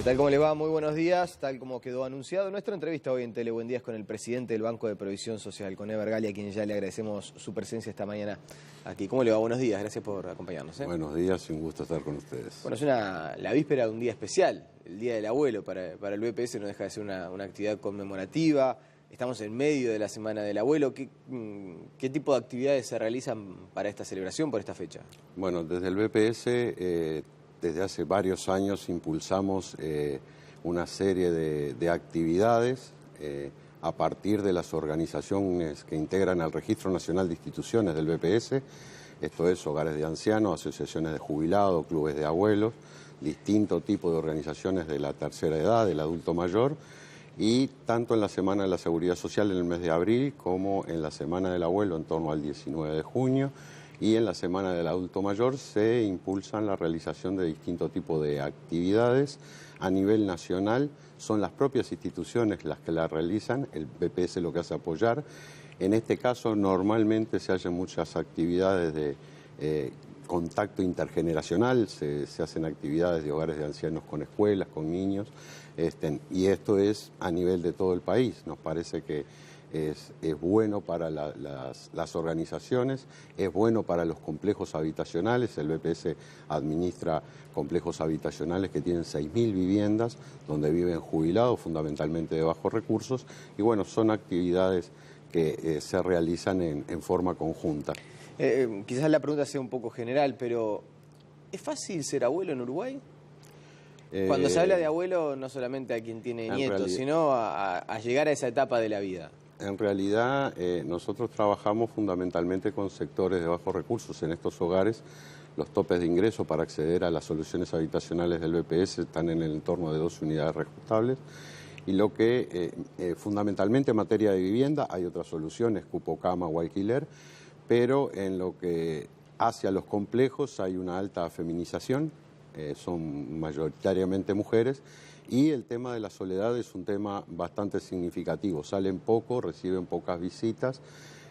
tal? ¿Cómo le va? Muy buenos días. Tal como quedó anunciado, nuestra entrevista hoy en Tele Buen Día es con el presidente del Banco de Provisión Social, con Eber Gali, a quien ya le agradecemos su presencia esta mañana aquí. ¿Cómo le va? Buenos días, gracias por acompañarnos. Buenos días y un gusto estar con ustedes. Bueno, es la víspera de un día especial, el Día del Abuelo. Para el BPS no deja de ser una actividad conmemorativa. Estamos en medio de la Semana del Abuelo. ¿Qué tipo de actividades se realizan para esta celebración, por esta fecha? Bueno, desde el BPS, desde hace varios años impulsamos una serie de actividades a partir de las organizaciones que integran al Registro Nacional de Instituciones del BPS. Esto es hogares de ancianos, asociaciones de jubilados, clubes de abuelos, distintos tipos de organizaciones de la tercera edad, del adulto mayor, y tanto en la Semana de la Seguridad Social en el mes de abril como en la Semana del Abuelo en torno al 19 de junio y en la Semana del Adulto Mayor se impulsan la realización de distintos tipos de actividades a nivel nacional. Son las propias instituciones las que la realizan, el BPS lo que hace apoyar. En este caso normalmente se hacen muchas actividades de contacto intergeneracional, se hacen actividades de hogares de ancianos con escuelas, con niños, y esto es a nivel de todo el país. Nos parece que es bueno para las organizaciones, es bueno para los complejos habitacionales. El BPS administra complejos habitacionales que tienen 6.000 viviendas, donde viven jubilados, fundamentalmente de bajos recursos, y bueno, son actividades que se realizan en forma conjunta. Quizás la pregunta sea un poco general, pero ¿es fácil ser abuelo en Uruguay? Cuando se habla de abuelo, no solamente a quien tiene nietos, sino a llegar a esa etapa de la vida. En realidad, nosotros trabajamos fundamentalmente con sectores de bajos recursos en estos hogares. Los topes de ingreso para acceder a las soluciones habitacionales del BPS están en el entorno de 2 unidades reajustables. Y lo que, fundamentalmente en materia de vivienda, hay otras soluciones, cupo, cama o alquiler, pero en lo que hace a los complejos hay una alta feminización, son mayoritariamente mujeres, y el tema de la soledad es un tema bastante significativo. Salen poco, reciben pocas visitas.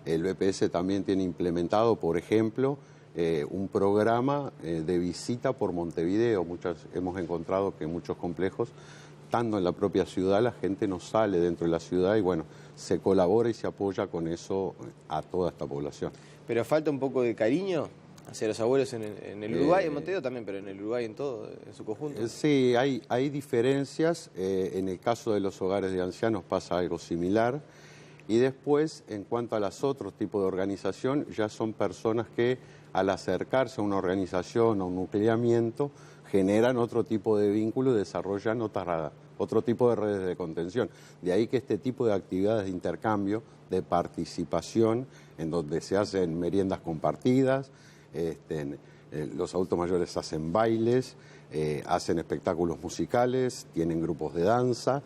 El BPS también tiene implementado, por ejemplo, un programa de visita por Montevideo. Hemos encontrado que en muchos complejos, estando en la propia ciudad, la gente no sale dentro de la ciudad y bueno, se colabora y se apoya con eso a toda esta población. Pero falta un poco de cariño hacia los abuelos en el Uruguay, en Montevideo también, pero en el Uruguay en todo, en su conjunto. Sí, hay diferencias. En el caso de los hogares de ancianos pasa algo similar. Y después, en cuanto a los otros tipos de organización, ya son personas que al acercarse a una organización, a un nucleamiento, generan otro tipo de vínculo y desarrollan otro tipo de redes de contención. De ahí que este tipo de actividades de intercambio, de participación, en donde se hacen meriendas compartidas, los adultos mayores hacen bailes, hacen espectáculos musicales, tienen grupos de danza,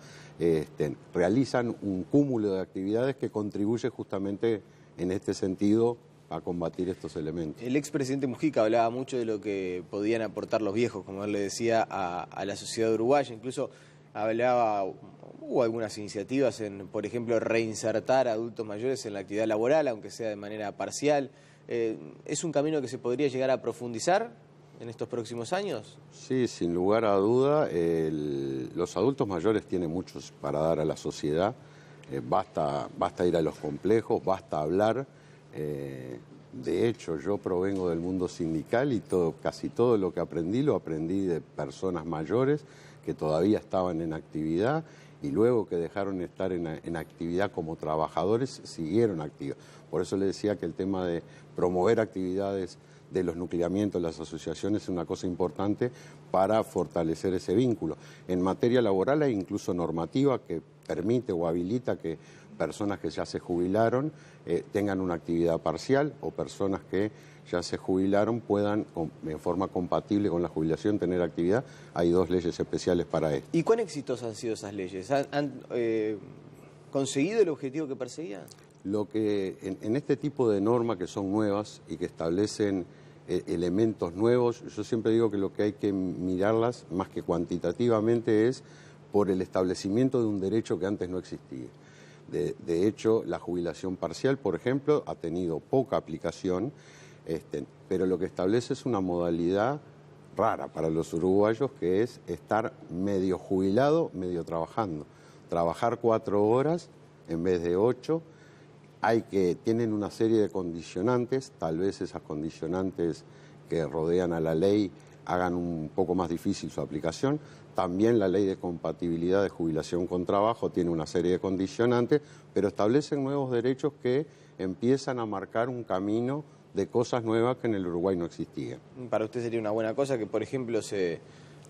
realizan un cúmulo de actividades que contribuye justamente en este sentido a combatir estos elementos. El expresidente Mujica hablaba mucho de lo que podían aportar los viejos, como él le decía, a la sociedad uruguaya. Incluso hubo algunas iniciativas en, por ejemplo, reinsertar a adultos mayores en la actividad laboral, aunque sea de manera parcial. ¿Es un camino que se podría llegar a profundizar en estos próximos años? Sí, sin lugar a duda. Los adultos mayores tienen mucho para dar a la sociedad. Basta ir a los complejos, basta hablar. De hecho, yo provengo del mundo sindical y casi todo lo que lo aprendí de personas mayores que todavía estaban en actividad y luego que dejaron de estar en actividad como trabajadores, siguieron activos. Por eso le decía que el tema de promover actividades de los nucleamientos, las asociaciones, es una cosa importante para fortalecer ese vínculo. En materia laboral hay incluso normativa que permite o habilita que personas que ya se jubilaron tengan una actividad parcial o personas que ya se jubilaron puedan, en forma compatible con la jubilación, tener actividad. Hay 2 leyes especiales para esto. ¿Y cuán exitosas han sido esas leyes? ¿Han conseguido el objetivo que perseguían? Lo que en este tipo de normas que son nuevas y que establecen elementos nuevos, yo siempre digo que lo que hay que mirarlas más que cuantitativamente es por el establecimiento de un derecho que antes no existía. De hecho, la jubilación parcial, por ejemplo, ha tenido poca aplicación, pero lo que establece es una modalidad rara para los uruguayos, que es estar medio jubilado, medio trabajando. Trabajar 4 horas en vez de 8. Tienen una serie de condicionantes, tal vez esas condicionantes que rodean a la ley hagan un poco más difícil su aplicación. También la ley de compatibilidad de jubilación con trabajo tiene una serie de condicionantes, pero establecen nuevos derechos que empiezan a marcar un camino de cosas nuevas que en el Uruguay no existían. Para usted sería una buena cosa que, por ejemplo, se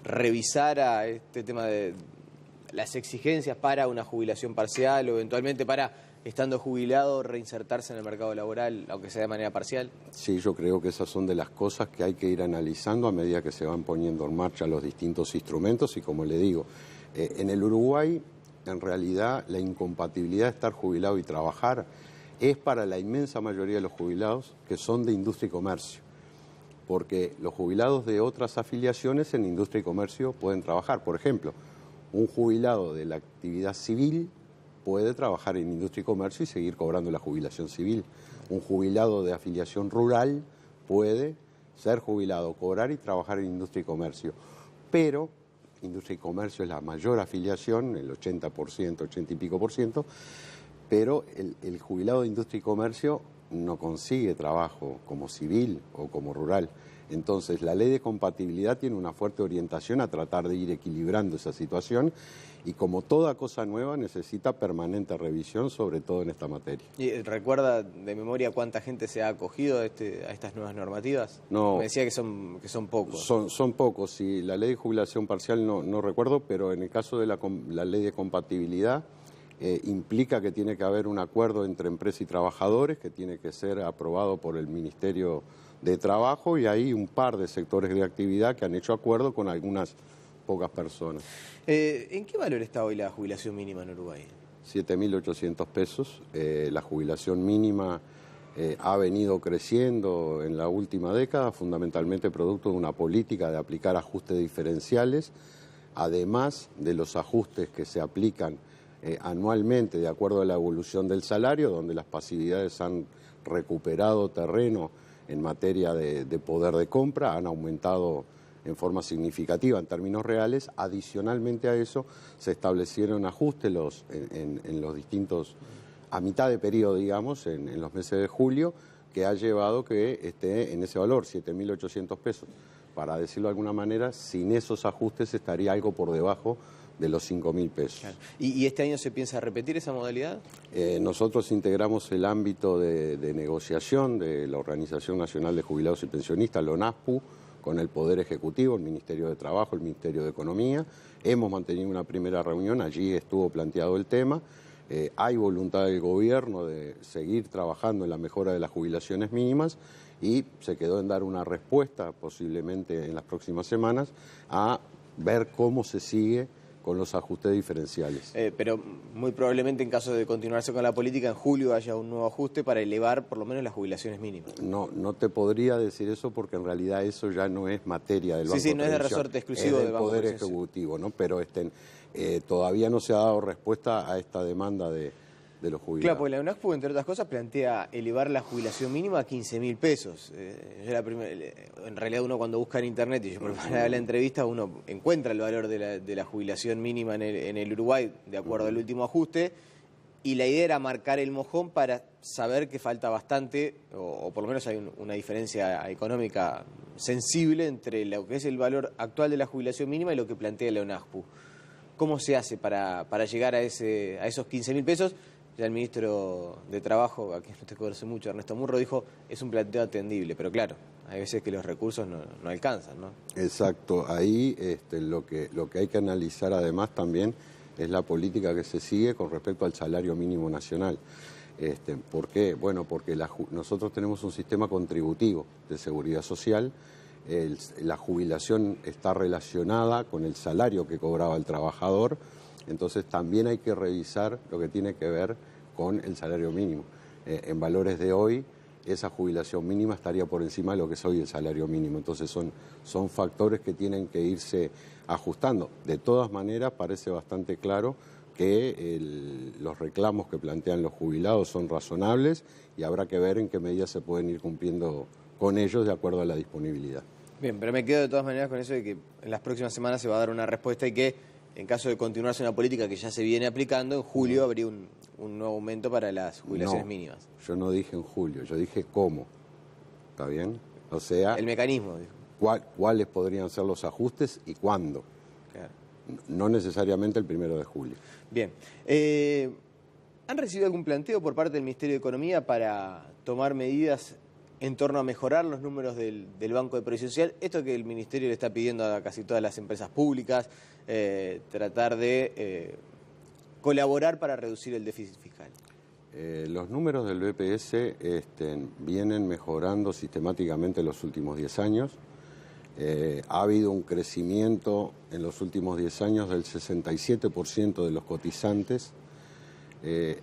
revisara este tema de las exigencias para una jubilación parcial o eventualmente para, estando jubilado, reinsertarse en el mercado laboral, aunque sea de manera parcial. Sí, yo creo que esas son de las cosas que hay que ir analizando a medida que se van poniendo en marcha los distintos instrumentos y, como le digo, en el Uruguay, en realidad, la incompatibilidad de estar jubilado y trabajar es para la inmensa mayoría de los jubilados que son de industria y comercio, porque los jubilados de otras afiliaciones en industria y comercio pueden trabajar. Por ejemplo, un jubilado de la actividad civil puede trabajar en industria y comercio y seguir cobrando la jubilación civil. Un jubilado de afiliación rural puede ser jubilado, cobrar y trabajar en industria y comercio. Pero industria y comercio es la mayor afiliación, el 80%, 80 y pico por ciento, pero el jubilado de industria y comercio no consigue trabajo como civil o como rural. Entonces, la ley de compatibilidad tiene una fuerte orientación a tratar de ir equilibrando esa situación y, como toda cosa nueva, necesita permanente revisión, sobre todo en esta materia. ¿Y recuerda de memoria cuánta gente se ha acogido a estas nuevas normativas? No. Me decía que son pocos. Son pocos. Sí, la ley de jubilación parcial no recuerdo, pero en el caso de la ley de compatibilidad implica que tiene que haber un acuerdo entre empresa y trabajadores que tiene que ser aprobado por el Ministerio de Trabajo, y hay un par de sectores de actividad que han hecho acuerdo con algunas pocas personas. ¿En qué valor está hoy la jubilación mínima en Uruguay? 7.800 pesos. La jubilación mínima ha venido creciendo en la última década, fundamentalmente producto de una política de aplicar ajustes diferenciales, además de los ajustes que se aplican anualmente de acuerdo a la evolución del salario, donde las pasividades han recuperado terreno en materia de poder de compra, han aumentado en forma significativa en términos reales. Adicionalmente a eso, se establecieron ajustes en los distintos, a mitad de periodo, digamos, en los meses de julio, que ha llevado que esté en ese valor, 7.800 pesos. Para decirlo de alguna manera, sin esos ajustes estaría algo por debajo de los 5.000 pesos. Claro. ¿Y este año se piensa repetir esa modalidad? Nosotros integramos el ámbito de negociación de la Organización Nacional de Jubilados y Pensionistas, la ONASPU, con el Poder Ejecutivo, el Ministerio de Trabajo, el Ministerio de Economía. Hemos mantenido una primera reunión, allí estuvo planteado el tema. Hay voluntad del gobierno de seguir trabajando en la mejora de las jubilaciones mínimas y se quedó en dar una respuesta, posiblemente en las próximas semanas, a ver cómo se sigue con los ajustes diferenciales. Pero muy probablemente, en caso de continuarse con la política, en julio haya un nuevo ajuste para elevar por lo menos las jubilaciones mínimas. No te podría decir eso, porque en realidad eso ya no es materia del Banco de Previsión. Sí, no es de resorte exclusivo del Banco Poder Ejecutivo, ¿no? Pero todavía no se ha dado respuesta a esta demanda de los jubilados. Claro, porque la UNASPU, entre otras cosas, plantea elevar la jubilación mínima a 15.000 pesos. En realidad, uno cuando busca en internet, y yo preparaba la entrevista, uno encuentra el valor de la jubilación mínima en el Uruguay, de acuerdo al último ajuste, y la idea era marcar el mojón para saber que falta bastante, o por lo menos hay una diferencia económica sensible entre lo que es el valor actual de la jubilación mínima y lo que plantea la UNASPU. ¿Cómo se hace para llegar a esos 15.000 pesos? Ya el ministro de Trabajo, a quien usted conoce mucho, Ernesto Murro, dijo es un planteo atendible, pero claro, hay veces que los recursos no alcanzan, ¿no? Exacto, ahí lo que hay que analizar además también es la política que se sigue con respecto al salario mínimo nacional. ¿Por qué? Bueno, porque nosotros tenemos un sistema contributivo de seguridad social. La jubilación está relacionada con el salario que cobraba el trabajador, entonces también hay que revisar lo que tiene que ver con el salario mínimo. En valores de hoy, esa jubilación mínima estaría por encima de lo que es hoy el salario mínimo, entonces son factores que tienen que irse ajustando. De todas maneras, parece bastante claro que los reclamos que plantean los jubilados son razonables y habrá que ver en qué medida se pueden ir cumpliendo con ellos de acuerdo a la disponibilidad. Bien, pero me quedo de todas maneras con eso de que en las próximas semanas se va a dar una respuesta y que en caso de continuarse una política que ya se viene aplicando, en julio habría un nuevo aumento para las jubilaciones mínimas. Yo no dije en julio, yo dije cómo. ¿Está bien? O sea, el mecanismo, dijo. ¿Cuáles podrían ser los ajustes y cuándo? Claro. No necesariamente el 1 de julio. Bien. ¿Han recibido algún planteo por parte del Ministerio de Economía para tomar medidas en torno a mejorar los números del Banco de Previsión Social? Esto que el Ministerio le está pidiendo a casi todas las empresas públicas, tratar de colaborar para reducir el déficit fiscal. Los números del BPS vienen mejorando sistemáticamente en los últimos 10 años. Ha habido un crecimiento en los últimos 10 años del 67% de los cotizantes.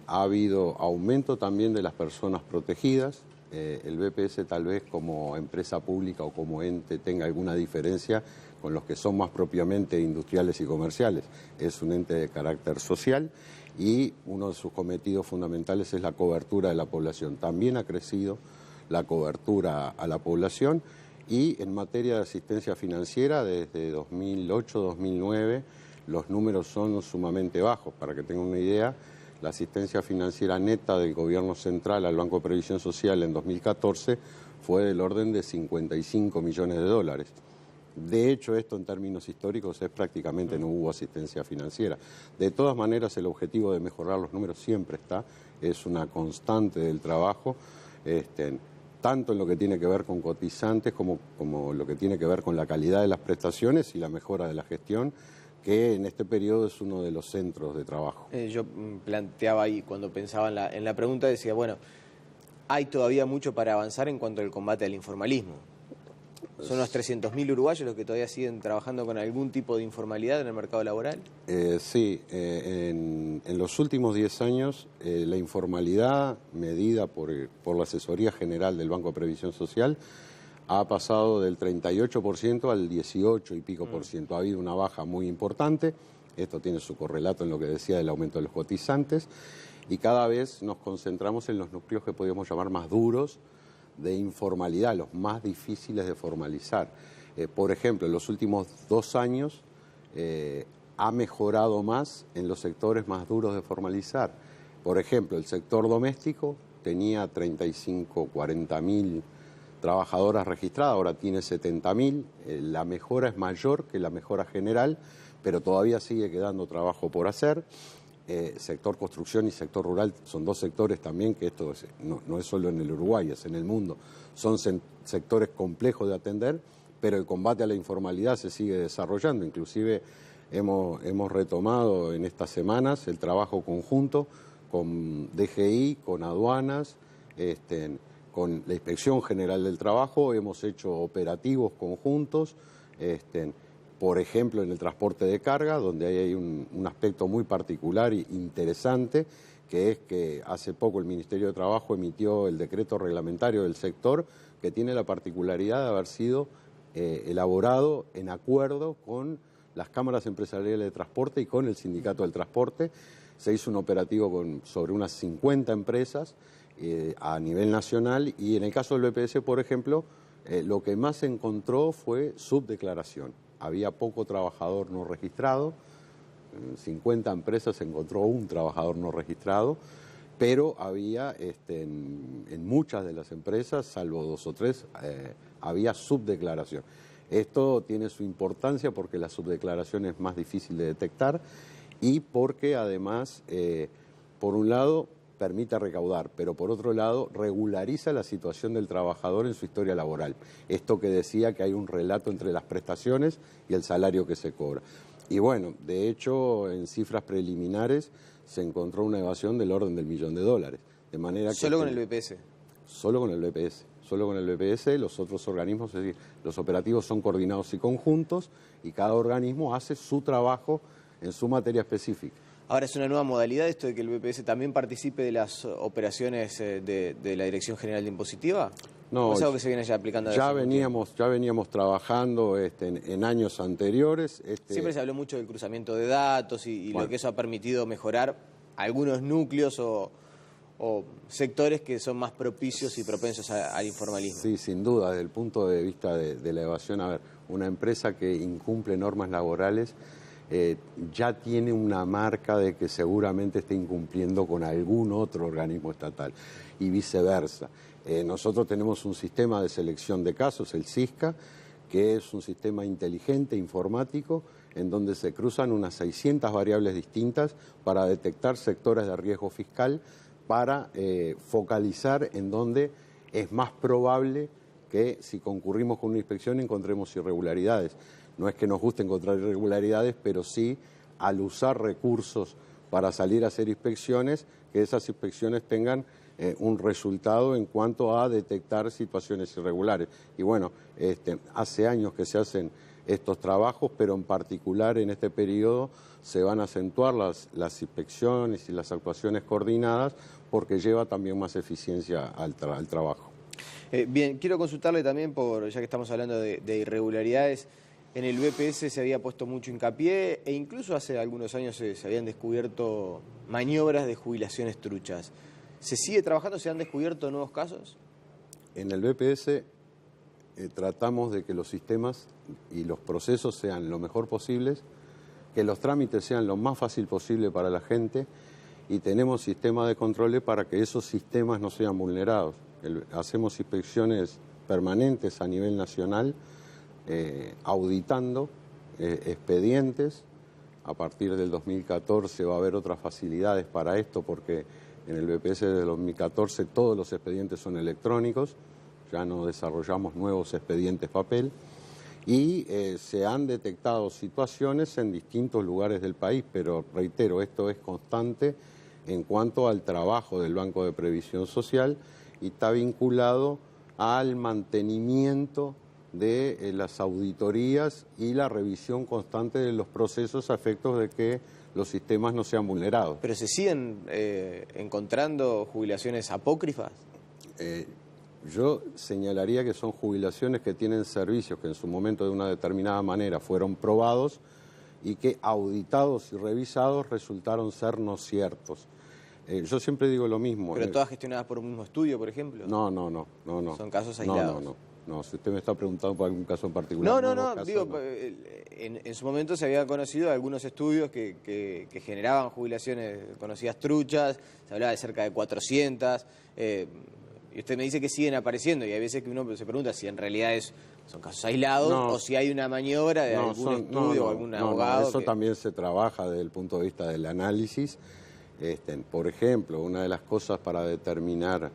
Ha habido aumento también de las personas protegidas. El BPS tal vez como empresa pública o como ente tenga alguna diferencia con los que son más propiamente industriales y comerciales. Es un ente de carácter social y uno de sus cometidos fundamentales es la cobertura de la población. También ha crecido la cobertura a la población y en materia de asistencia financiera desde 2008-2009 los números son sumamente bajos. Para que tengan una idea, la asistencia financiera neta del gobierno central al Banco de Previsión Social en 2014 fue del orden de 55 millones de dólares. De hecho, esto en términos históricos es prácticamente no hubo asistencia financiera. De todas maneras, el objetivo de mejorar los números siempre está, es una constante del trabajo, tanto en lo que tiene que ver con cotizantes como lo que tiene que ver con la calidad de las prestaciones y la mejora de la gestión, que en este periodo es uno de los centros de trabajo. Yo planteaba ahí, cuando pensaba en la pregunta, decía, bueno, hay todavía mucho para avanzar en cuanto al combate al informalismo. ¿Son unos 300.000 uruguayos los que todavía siguen trabajando con algún tipo de informalidad en el mercado laboral? Sí, en los últimos 10 años la informalidad medida por la Asesoría General del Banco de Previsión Social ha pasado del 38% al 18 y pico por ciento. Ha habido una baja muy importante, esto tiene su correlato en lo que decía del aumento de los cotizantes, y cada vez nos concentramos en los núcleos que podríamos llamar más duros de informalidad, los más difíciles de formalizar. Por ejemplo, en los últimos 2 años ha mejorado más en los sectores más duros de formalizar. Por ejemplo, el sector doméstico tenía 35, 40.000 trabajadoras registradas, ahora tiene 70.000. La mejora es mayor que la mejora general, pero todavía sigue quedando trabajo por hacer. Sector construcción y sector rural son 2 sectores también que esto no es solo en el Uruguay, es en el mundo. Son sectores complejos de atender, pero el combate a la informalidad se sigue desarrollando. Inclusive hemos retomado en estas semanas el trabajo conjunto con DGI, con aduanas, con la Inspección General del Trabajo. Hemos hecho operativos conjuntos, por ejemplo, en el transporte de carga, donde hay un aspecto muy particular e interesante, que es que hace poco el Ministerio de Trabajo emitió el decreto reglamentario del sector, que tiene la particularidad de haber sido elaborado en acuerdo con las cámaras empresariales de transporte y con el Sindicato del Transporte. Se hizo un operativo sobre unas 50 empresas a nivel nacional y en el caso del BPS, por ejemplo, lo que más se encontró fue subdeclaración. Había poco trabajador no registrado, en 50 empresas se encontró un trabajador no registrado, pero había en muchas de las empresas, salvo 2 o 3, había subdeclaración. Esto tiene su importancia porque la subdeclaración es más difícil de detectar y porque además, por un lado, permite recaudar, pero por otro lado regulariza la situación del trabajador en su historia laboral. Esto que decía que hay un relato entre las prestaciones y el salario que se cobra. Y bueno, de hecho, en cifras preliminares se encontró una evasión del orden del $1.000.000. De manera que ¿Solo con el BPS? Solo con el BPS. Solo con el BPS, los otros organismos, es decir, los operativos son coordinados y conjuntos y cada organismo hace su trabajo en su materia específica. Ahora es una nueva modalidad esto de que el BPS también participe de las operaciones de la Dirección General de Impositiva. No, ¿O es algo que se viene ya aplicando? Ya veníamos trabajando en años anteriores. Siempre se habló mucho del cruzamiento de datos y bueno, lo que eso ha permitido mejorar algunos núcleos o o sectores que son más propicios y propensos al informalismo. Sí, sin duda, desde el punto de vista de la evasión, a ver, una empresa que incumple normas laborales ya tiene una marca de que seguramente esté incumpliendo con algún otro organismo estatal y viceversa. Nosotros tenemos un sistema de selección de casos, el SISCA, que es un sistema inteligente, informático, en donde se cruzan unas 600 variables distintas para detectar sectores de riesgo fiscal, para focalizar en donde es más probable que si concurrimos con una inspección encontremos irregularidades. No es que nos guste encontrar irregularidades, pero sí al usar recursos para salir a hacer inspecciones, que esas inspecciones tengan un resultado en cuanto a detectar situaciones irregulares. Y bueno, hace años que se hacen estos trabajos, pero en particular en este periodo se van a acentuar las inspecciones y las actuaciones coordinadas porque lleva también más eficiencia al trabajo. Bien, quiero consultarle también, ya que estamos hablando de irregularidades, en el BPS se había puesto mucho hincapié e incluso hace algunos años se habían descubierto maniobras de jubilaciones truchas. ¿Se sigue trabajando? ¿Se han descubierto nuevos casos? En el BPS tratamos de que los sistemas y los procesos sean lo mejor posibles, que los trámites sean lo más fácil posible para la gente y tenemos sistemas de controles para que esos sistemas no sean vulnerados. Hacemos inspecciones permanentes a nivel nacional, auditando expedientes. A partir del 2014 va a haber otras facilidades para esto porque en el BPS desde el 2014 todos los expedientes son electrónicos, ya no desarrollamos nuevos expedientes papel y se han detectado situaciones en distintos lugares del país, pero reitero, esto es constante en cuanto al trabajo del Banco de Previsión Social y está vinculado al mantenimiento de las auditorías y la revisión constante de los procesos a efectos de que los sistemas no sean vulnerados. ¿Pero se siguen encontrando jubilaciones apócrifas? Yo señalaría que son jubilaciones que tienen servicios que en su momento de una determinada manera fueron probados y que auditados y revisados resultaron ser no ciertos. Yo siempre digo lo mismo. ¿Pero todas gestionadas por un mismo estudio, por ejemplo? No. ¿Son casos aislados? No, si usted me está preguntando por algún caso en particular. No, digo, en su momento se habían conocido algunos estudios que generaban jubilaciones conocidas truchas, se hablaba de cerca de 400, y usted me dice que siguen apareciendo, y hay veces que uno se pregunta si en realidad son casos aislados o si hay una maniobra de algún estudio o algún abogado. Eso también se trabaja desde el punto de vista del análisis. Por ejemplo, una de las cosas para determinar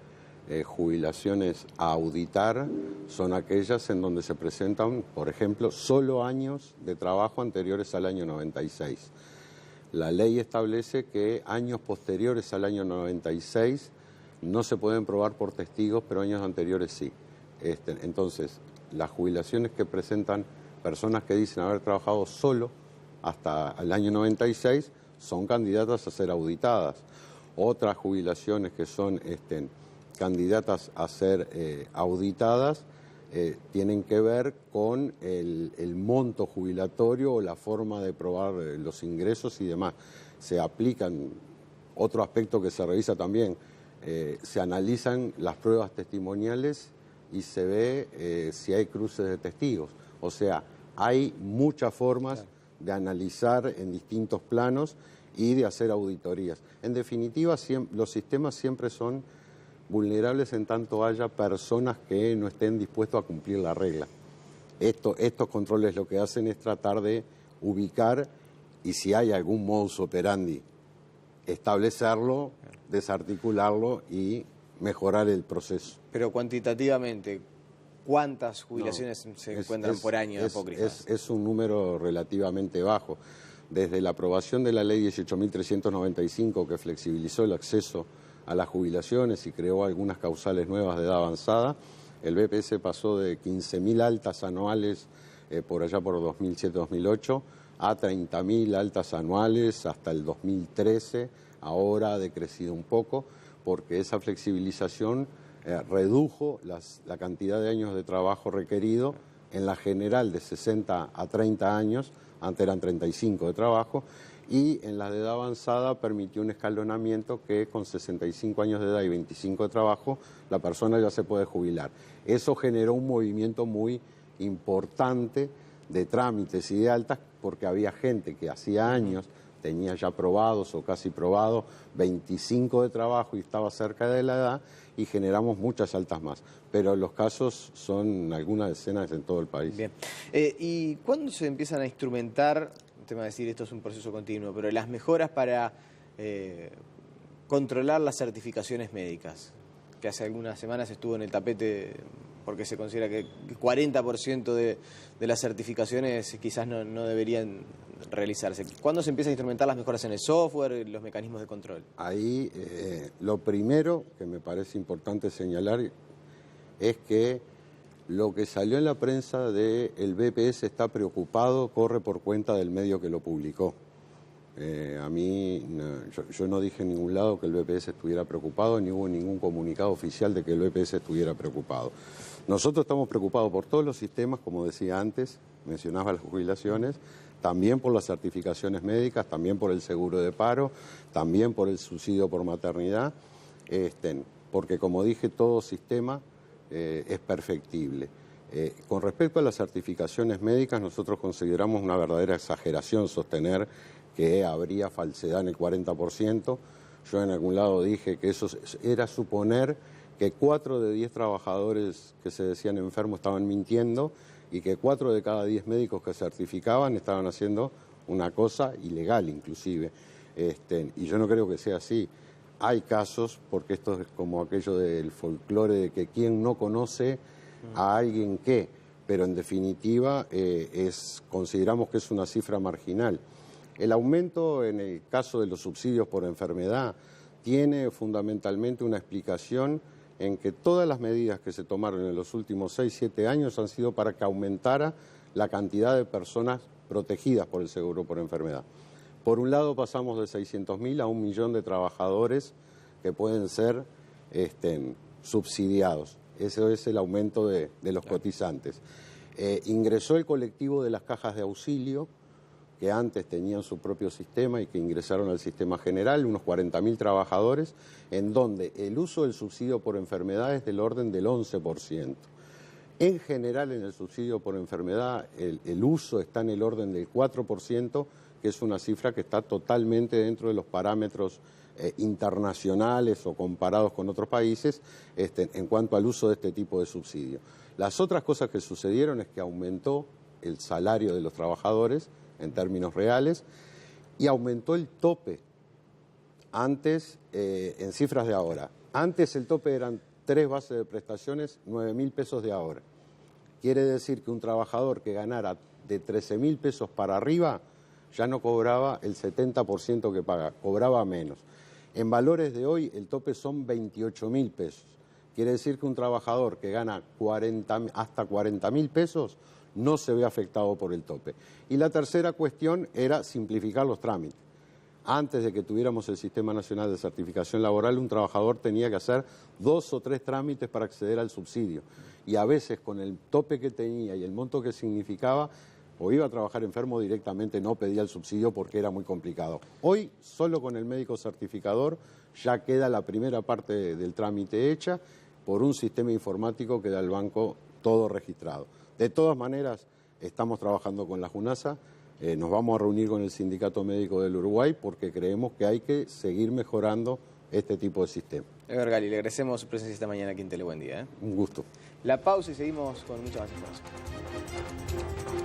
jubilaciones a auditar son aquellas en donde se presentan, por ejemplo, solo años de trabajo anteriores al año 96. La ley establece que años posteriores al año 96 no se pueden probar por testigos, pero años anteriores sí. Entonces, las jubilaciones que presentan personas que dicen haber trabajado solo hasta el año 96 son candidatas a ser auditadas. Otras jubilaciones que son candidatas a ser auditadas tienen que ver con el monto jubilatorio o la forma de probar los ingresos y demás. Se aplican, otro aspecto que se revisa también, se analizan las pruebas testimoniales y se ve si hay cruces de testigos. O sea, hay muchas formas de analizar en distintos planos y de hacer auditorías. En definitiva, los sistemas siempre son vulnerables en tanto haya personas que no estén dispuestos a cumplir la regla. Estos controles lo que hacen es tratar de ubicar y si hay algún modus operandi, establecerlo, desarticularlo y mejorar el proceso. Pero cuantitativamente, ¿cuántas jubilaciones se encuentran por año apócrifas? Es un número relativamente bajo. Desde la aprobación de la ley 18.395, que flexibilizó el acceso a las jubilaciones y creó algunas causales nuevas de edad avanzada, el BPS pasó de 15.000 altas anuales por allá por 2007-2008 a 30.000 altas anuales hasta el 2013. Ahora ha decrecido un poco porque esa flexibilización redujo la cantidad de años de trabajo requerido en la general de 60 a 30 años, antes eran 35 de trabajo, y en la de edad avanzada permitió un escalonamiento que con 65 años de edad y 25 de trabajo la persona ya se puede jubilar. Eso generó un movimiento muy importante de trámites y de altas, porque había gente que hacía años tenía ya probados o casi probados 25 de trabajo y estaba cerca de la edad, y generamos muchas altas más. Pero los casos son algunas decenas en todo el país. Bien. ¿Y cuándo se empiezan a instrumentar, el tema de decir esto es un proceso continuo, pero las mejoras para controlar las certificaciones médicas? Que hace algunas semanas estuvo en el tapete porque se considera que el 40% de las certificaciones quizás no deberían realizarse. ¿Cuándo se empieza a instrumentar las mejoras en el software, los mecanismos de control? Ahí lo primero que me parece importante señalar es que lo que salió en la prensa de el BPS está preocupado corre por cuenta del medio que lo publicó. A mí, yo no dije en ningún lado que el BPS estuviera preocupado, ni hubo ningún comunicado oficial de que el BPS estuviera preocupado. Nosotros estamos preocupados por todos los sistemas, como decía antes, mencionaba las jubilaciones, también por las certificaciones médicas, también por el seguro de paro, también por el subsidio por maternidad, porque como dije, todo sistema es perfectible. Con respecto a las certificaciones médicas, nosotros consideramos una verdadera exageración sostener que habría falsedad en el 40%. Yo en algún lado dije que eso era suponer que 4 de 10 trabajadores que se decían enfermos estaban mintiendo y que 4 de cada 10 médicos que certificaban estaban haciendo una cosa ilegal inclusive. Y yo no creo que sea así. Hay casos, porque esto es como aquello del folclore de que quien no conoce a alguien que, pero en definitiva consideramos que es una cifra marginal. El aumento en el caso de los subsidios por enfermedad tiene fundamentalmente una explicación en que todas las medidas que se tomaron en los últimos 6-7 años han sido para que aumentara la cantidad de personas protegidas por el seguro por enfermedad. Por un lado pasamos de 600.000 a 1 millón de trabajadores que pueden ser subsidiados. Ese es el aumento de los cotizantes. Ingresó el colectivo de las cajas de auxilio, que antes tenían su propio sistema y que ingresaron al sistema general, unos 40.000 trabajadores, en donde el uso del subsidio por enfermedad es del orden del 11%. En general, en el subsidio por enfermedad, el uso está en el orden del 4%, que es una cifra que está totalmente dentro de los parámetros internacionales o comparados con otros países en cuanto al uso de este tipo de subsidio. Las otras cosas que sucedieron es que aumentó el salario de los trabajadores en términos reales y aumentó el tope. Antes, en cifras de ahora, antes el tope eran 3 bases de prestaciones, 9.000 pesos de ahora. Quiere decir que un trabajador que ganara de 13.000 pesos para arriba ya no cobraba el 70% que paga, cobraba menos. En valores de hoy el tope son 28.000 pesos. Quiere decir que un trabajador que gana hasta 40.000 pesos no se ve afectado por el tope. Y la tercera cuestión era simplificar los trámites. Antes de que tuviéramos el Sistema Nacional de Certificación Laboral, un trabajador tenía que hacer 2 o 3 trámites para acceder al subsidio. Y a veces con el tope que tenía y el monto que significaba, o iba a trabajar enfermo directamente, no pedía el subsidio porque era muy complicado. Hoy, solo con el médico certificador, ya queda la primera parte del trámite hecha por un sistema informático que da al banco todo registrado. De todas maneras, estamos trabajando con la JUNASA, nos vamos a reunir con el Sindicato Médico del Uruguay porque creemos que hay que seguir mejorando este tipo de sistema. Edgar Gali, le agradecemos su presencia esta mañana aquí en Tele Buen Día. Un gusto. La pausa y seguimos con mucha más información.